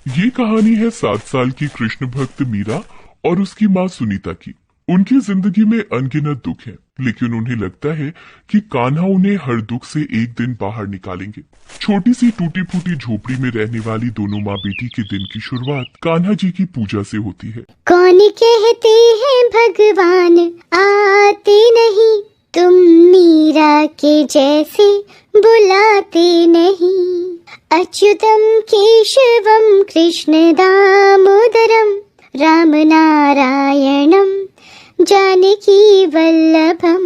ये कहानी है 7 साल की कृष्ण भक्त मीरा और उसकी माँ सुनीता की। उनकी जिंदगी में अनगिनत दुख हैं, लेकिन उन्हें लगता है कि कान्हा उन्हें हर दुख से एक दिन बाहर निकालेंगे। छोटी सी टूटी फूटी झोपड़ी में रहने वाली दोनों माँ बेटी के दिन की शुरुआत कान्हा जी की पूजा से होती है। कौन कहते हैं भगवान आते नहीं, तुम मीरा के जैसे बुलाते नहीं। अच्युतम केशवम कृष्ण दामोदरम राम नारायणम जानकी वल्लभम,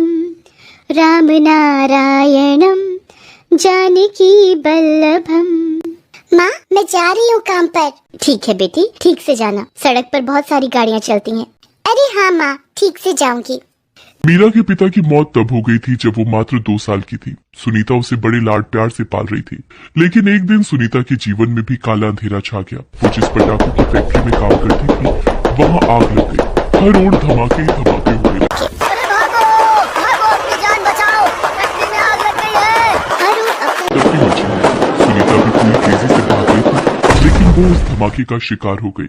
राम नारायणम जानकी वल्लभम। माँ, मैं जा रही हूँ काम पर। ठीक है बेटी, ठीक से जाना, सड़क पर बहुत सारी गाड़ियाँ चलती हैं। अरे हाँ माँ, ठीक से जाऊंगी। मीरा के पिता की मौत तब हो गई थी जब वो मात्र 2 साल की थी। सुनीता उसे बड़े लाड प्यार से पाल रही थी, लेकिन एक दिन सुनीता के जीवन में भी काला अंधेरा छा गया। वो जिस पटाखों की फैक्ट्री में काम करती थी, वहाँ आग लग गई। हर ओर धमाके ही धमाके हुए लगे। सुनीता भी पूरी तेजी से भाग रही थी, लेकिन वो उस धमाके का शिकार हो गई।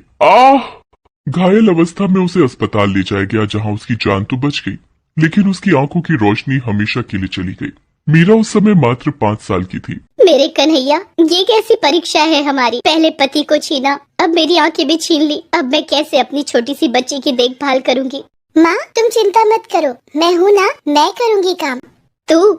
घायल अवस्था में उसे अस्पताल ले जाया गया, जहाँ उसकी जान तो बच गई, लेकिन उसकी आंखों की रोशनी हमेशा के लिए चली गई। मीरा उस समय मात्र 5 साल की थी। मेरे कन्हैया, ये कैसी परीक्षा है हमारी। पहले पति को छीना, अब मेरी आंखें भी छीन ली। अब मैं कैसे अपनी छोटी सी बच्ची की देखभाल करूंगी। माँ, तुम चिंता मत करो, मैं हूँ ना, मैं करूँगी काम। तू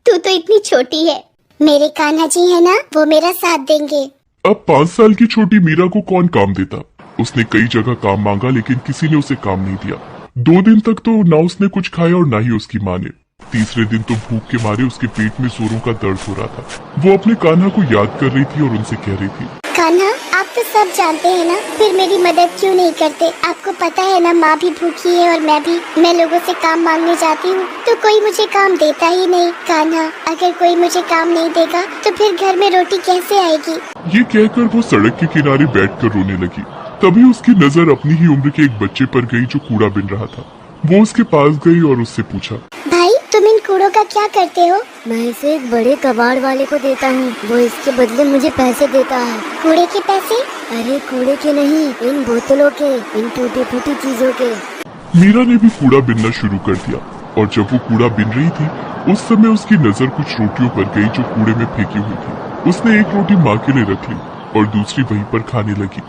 तो इतनी छोटी है। मेरे कान्हा जी है ना, वो मेरा साथ देंगे। अब 5 साल की छोटी मीरा को कौन काम देता। उसने कई जगह काम मांगा, लेकिन किसी ने उसे काम नहीं दिया। 2 दिन तक तो ना उसने कुछ खाया और ना ही उसकी माँ ने। तीसरे दिन तो भूख के मारे उसके पेट में जोरों का दर्द हो रहा था। वो अपने कान्हा को याद कर रही थी और उनसे कह रही थी, कान्हा, आप तो सब जानते हैं ना, फिर मेरी मदद क्यों नहीं करते। आपको पता है ना, माँ भी भूखी है और मैं भी। मैं लोगों से काम मांगने जाती हूँ तो कोई मुझे काम देता ही नहीं। कान्हा, अगर कोई मुझे काम नहीं देगा तो फिर घर में रोटी कैसे आएगी। ये कहकर वो सड़क के किनारे बैठकर रोने लगी। तभी उसकी नजर अपनी ही उम्र के एक बच्चे पर गई जो कूड़ा बिन रहा था। वो उसके पास गई और उससे पूछा, भाई, तुम इन कूड़ों का क्या करते हो। मैं इसे एक बड़े कबाड़ वाले को देता हूँ, वो इसके बदले मुझे पैसे देता है। कूड़े के पैसे? अरे कूड़े के नहीं, इन बोतलों के, इन टूटी फूटी चीजों के। मीरा ने भी कूड़ा बिनना शुरू कर दिया, और जब वो कूड़ा बिन रही थी, उस समय उसकी नजर कुछ रोटियों पर गई जो कूड़े में फेंकी हुई थी। उसने एक रोटी माँ के लिए रख ली और दूसरी वहीं पर खाने लगी।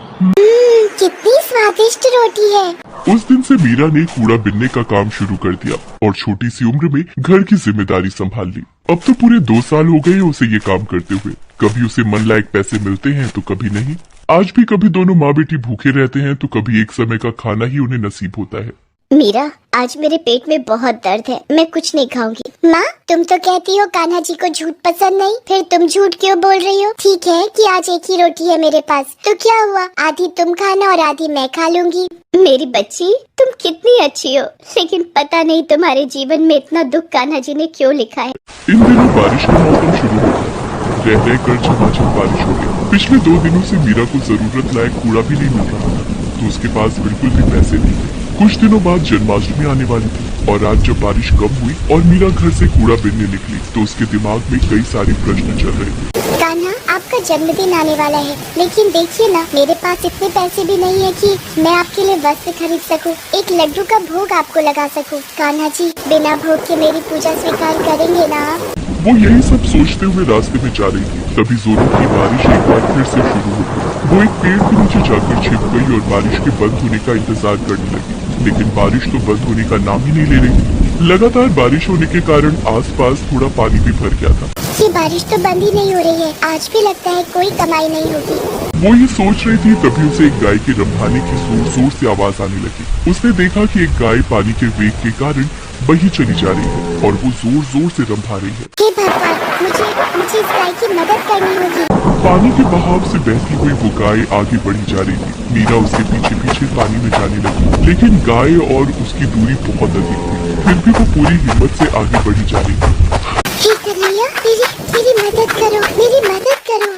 कितनी स्वादिष्ट रोटी है। उस दिन से मीरा ने कूड़ा बिनने का काम शुरू कर दिया और छोटी सी उम्र में घर की जिम्मेदारी संभाल ली। अब तो पूरे 2 साल हो गए उसे ये काम करते हुए। कभी उसे मन लायक पैसे मिलते हैं तो कभी नहीं। आज भी कभी दोनों माँ बेटी भूखे रहते हैं तो कभी एक समय का खाना ही उन्हें नसीब होता है। मीरा, आज मेरे पेट में बहुत दर्द है, मैं कुछ नहीं खाऊंगी। माँ, तुम तो कहती हो कान्हा जी को झूठ पसंद नहीं, फिर तुम झूठ क्यों बोल रही हो। ठीक है कि आज एक ही रोटी है मेरे पास, तो क्या हुआ, आधी तुम खाना और आधी मैं खा लूंगी। मेरी बच्ची, तुम कितनी अच्छी हो, लेकिन पता नहीं तुम्हारे जीवन में इतना दुख कान्हा जी ने क्यों लिखा है। इन दिनों बारिश का मौसम शुरू हो गया। रह कर झमाझम बारिश हो गई। पिछले 2 दिनों से मीरा को जरूरत लायक कूड़ा भी नहीं मिल रहा था, तो उसके पास बिल्कुल भी पैसे नहीं थे। कुछ दिनों बाद जन्माष्टमी आने वाली थी और आज जब बारिश कम हुई और मीरा घर से कूड़ा बिनने निकली तो उसके दिमाग में कई सारे प्रश्न चल रहे थे। कान्हा, आपका जन्मदिन आने वाला है, लेकिन देखिए ना, मेरे पास इतने पैसे भी नहीं है कि मैं आपके लिए वस्त्र खरीद सकूं, एक लड्डू का भोग आपको लगा सकूं। कान्हा जी, बिना भोग के मेरी पूजा स्वीकार करेंगे ना आप? वो यही सब सोचते हुए रास्ते में जा रही थी, तभी जोरों की बारिश एक बार फिर से शुरू हो गई। वो एक पेड़ के नीचे जाकर छिप गई और बारिश के बंद होने का इंतजार करने लगी, लेकिन बारिश तो बंद होने का नाम ही नहीं ले रही थी। लगातार बारिश होने के कारण आसपास थोड़ा पानी भी भर गया था। ये बारिश तो बंद ही नहीं हो रही है, आज भी लगता है कोई कमाई नहीं होगी। वो ये सोच रही थी, तभी उसे एक गाय के रंभाने की जोर जोर से आवाज आने लगी। उसने देखा कि एक गाय पानी के वेग के कारण बही चली जा रही है और वो जोर जोर से रंभा रही है। हे भगवान, मुझे इस गाय की मदद करनी होगी। पानी के बहाव से बहती हुई वो गाय आगे बढ़ी जा रही थी। मीरा उसके पीछे पीछे पानी में जाने लगी, लेकिन गाय और उसकी दूरी बहुत अधिक थी। फिर भी वो पूरी हिम्मत से आगे बढ़ी जा रही थी। हे कन्हैया, मेरी मदद करो, मेरी मदद करो।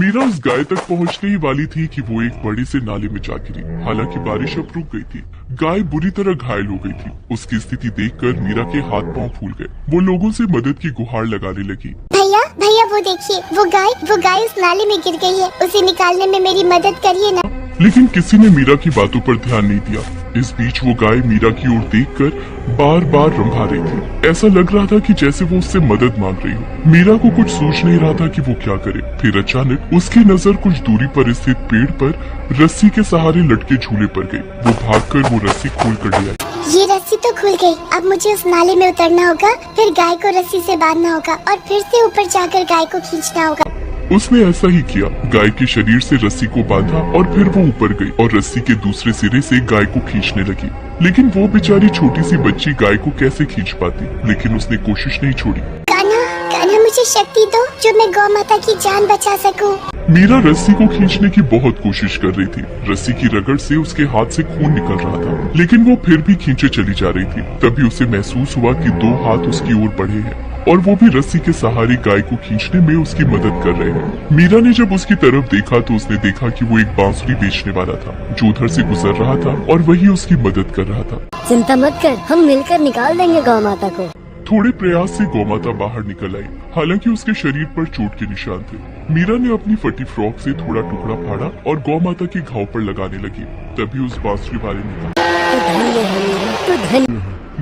मीरा उस गाय तक पहुंचने ही वाली थी कि वो एक बड़े से नाले में जा गिरी। हालांकि बारिश अब रुक गई थी। गाय बुरी तरह घायल हो गई थी। उसकी स्थिति देखकर मीरा के हाथ पांव फूल गए। वो लोगों से मदद की गुहार लगाने लगी। भैया, वो देखिए, वो गाय उस नाले में गिर गई है, उसे निकालने में मेरी मदद करिए ना। लेकिन किसी ने मीरा की बातों पर ध्यान नहीं दिया। इस बीच वो गाय मीरा की ओर देखकर बार बार रंभा रही थी। ऐसा लग रहा था कि जैसे वो उससे मदद मांग रही हो। मीरा को कुछ सूझ नहीं रहा था कि वो क्या करे। फिर अचानक उसकी नजर कुछ दूरी पर स्थित पेड़ पर रस्सी के सहारे लटके झूले पर गई। वो भागकर वो रस्सी खोल कर ले आई। ये रस्सी तो खुल गई, अब मुझे उस नाले में उतरना होगा, फिर गाय को रस्सी से बांधना होगा और फिर से ऊपर जाकर गाय को खींचना होगा। उसने ऐसा ही किया। गाय के शरीर से रस्सी को बांधा और फिर वो ऊपर गई और रस्सी के दूसरे सिरे से गाय को खींचने लगी। लेकिन वो बेचारी छोटी सी बच्ची गाय को कैसे खींच पाती, लेकिन उसने कोशिश नहीं छोड़ी। कान्हा मुझे शक्ति दो जो मैं गौ माता की जान बचा सकूं। मीरा रस्सी को खींचने की बहुत कोशिश कर रही थी। रस्सी की रगड़ से उसके हाथ से खून निकल रहा था, लेकिन वो फिर भी खींचे चली जा रही थी। तभी उसे महसूस हुआ कि दो हाथ उसकी ओर बढ़े हैं और वो भी रस्सी के सहारे गाय को खींचने में उसकी मदद कर रहे हैं। मीरा ने जब उसकी तरफ देखा तो उसने देखा कि वो एक बांसुरी बेचने वाला था जो उधर से गुजर रहा था और वही उसकी मदद कर रहा था। चिंता मत कर, हम मिलकर निकाल देंगे गौ माता को। थोड़े प्रयास से गौमाता बाहर निकल आई। हालांकि उसके शरीर पर चोट के निशान थे। मीरा ने अपनी फटी फ्रॉक से थोड़ा टुकड़ा फाड़ा और गौमाता के घाव पर लगाने लगी। तभी उस बांसुरी वाले ने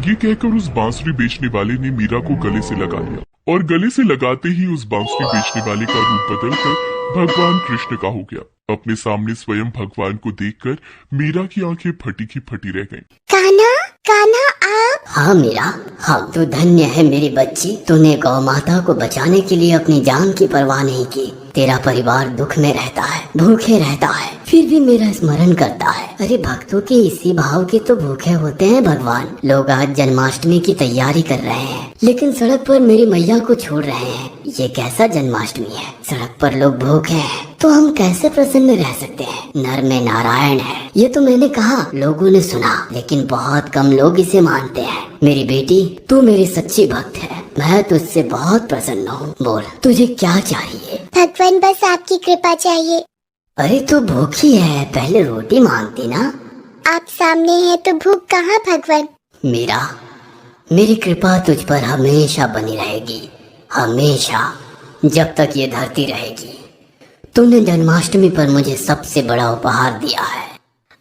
ये कहकर उस बांसुरी बेचने वाले ने मीरा को गले से लगा लिया और गले से लगाते ही उस बांसुरी बेचने वाले का रूप बदलकर भगवान कृष्ण का हो गया। अपने सामने स्वयं भगवान को देखकर मीरा की आंखें फटी की फटी रह गईं। कान्हा आप? हाँ मीरा, हाँ तू धन्य है मेरी बच्ची। तूने गौ माता को बचाने के लिए अपनी जान की परवाह नहीं की। तेरा परिवार दुख में रहता है, भूखे रहता है, फिर भी मेरा स्मरण करता है। अरे भक्तों के इसी भाव के तो भूखे होते हैं भगवान। लोग आज जन्माष्टमी की तैयारी कर रहे हैं, लेकिन सड़क पर मेरी मैया को छोड़ रहे हैं। ये कैसा जन्माष्टमी है? सड़क पर लोग भूखे हैं तो हम कैसे प्रसन्न रह सकते हैं? नर में नारायण है, ये तो मैंने कहा, लोगों ने सुना, लेकिन बहुत कम लोग इसे मानते हैं। मेरी बेटी, तू मेरी सच्ची भक्त है, मैं तुझसे बहुत प्रसन्न हूँ। बोल, तुझे क्या चाहिए? भगवान बस आपकी कृपा चाहिए। अरे तू भूखी है, पहले रोटी मांगती ना। आप सामने हैं तो भूख कहाँ भगवान। मीरा, मेरी कृपा तुझ पर हमेशा बनी रहेगी, हमेशा, जब तक ये धरती रहेगी। तूने जन्माष्टमी पर मुझे सबसे बड़ा उपहार दिया है।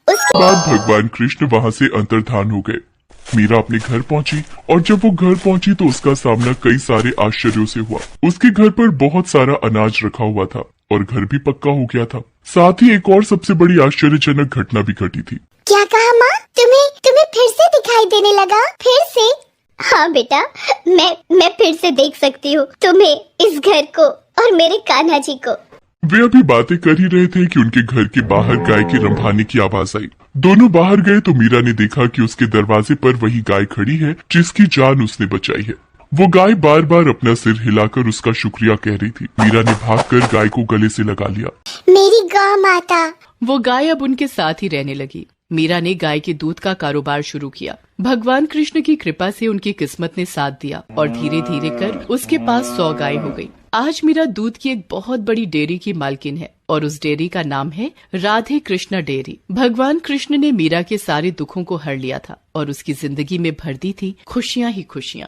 उसके बाद भगवान कृष्ण वहाँ से अंतर्धान हो गए। मीरा अपने घर पहुंची और जब वो घर पहुंची तो उसका सामना कई सारे आश्चर्यों से हुआ। उसके घर पर बहुत सारा अनाज रखा हुआ था और घर भी पक्का हो गया था। साथ ही एक और सबसे बड़ी आश्चर्यजनक घटना भी घटी थी। क्या कहा माँ? तुम्हें फिर से दिखाई देने लगा? फिर से? हाँ बेटा, मैं फिर से देख सकती हूँ तुम्हें, इस घर को और मेरे कान्हा जी को। वे अभी बातें कर ही रहे थे कि उनके घर के बाहर गाय के रंभाने की आवाज आई। दोनों बाहर गए तो मीरा ने देखा कि उसके दरवाजे पर वही गाय खड़ी है जिसकी जान उसने बचाई है। वो गाय बार बार अपना सिर हिलाकर उसका शुक्रिया कह रही थी। मीरा ने भागकर गाय को गले से लगा लिया। मेरी गौ माता। वो गाय अब उनके साथ ही रहने लगी। मीरा ने गाय के दूध का कारोबार शुरू किया। भगवान कृष्ण की कृपा से उनकी किस्मत ने साथ दिया और धीरे धीरे कर उसके पास 100 गाय हो गई। आज मीरा दूध की एक बहुत बड़ी डेयरी की मालकिन है और उस डेयरी का नाम है राधे कृष्णा डेयरी। भगवान कृष्ण ने मीरा के सारे दुखों को हर लिया था और उसकी जिंदगी में भर दी थी खुशियाँ ही खुशियाँ।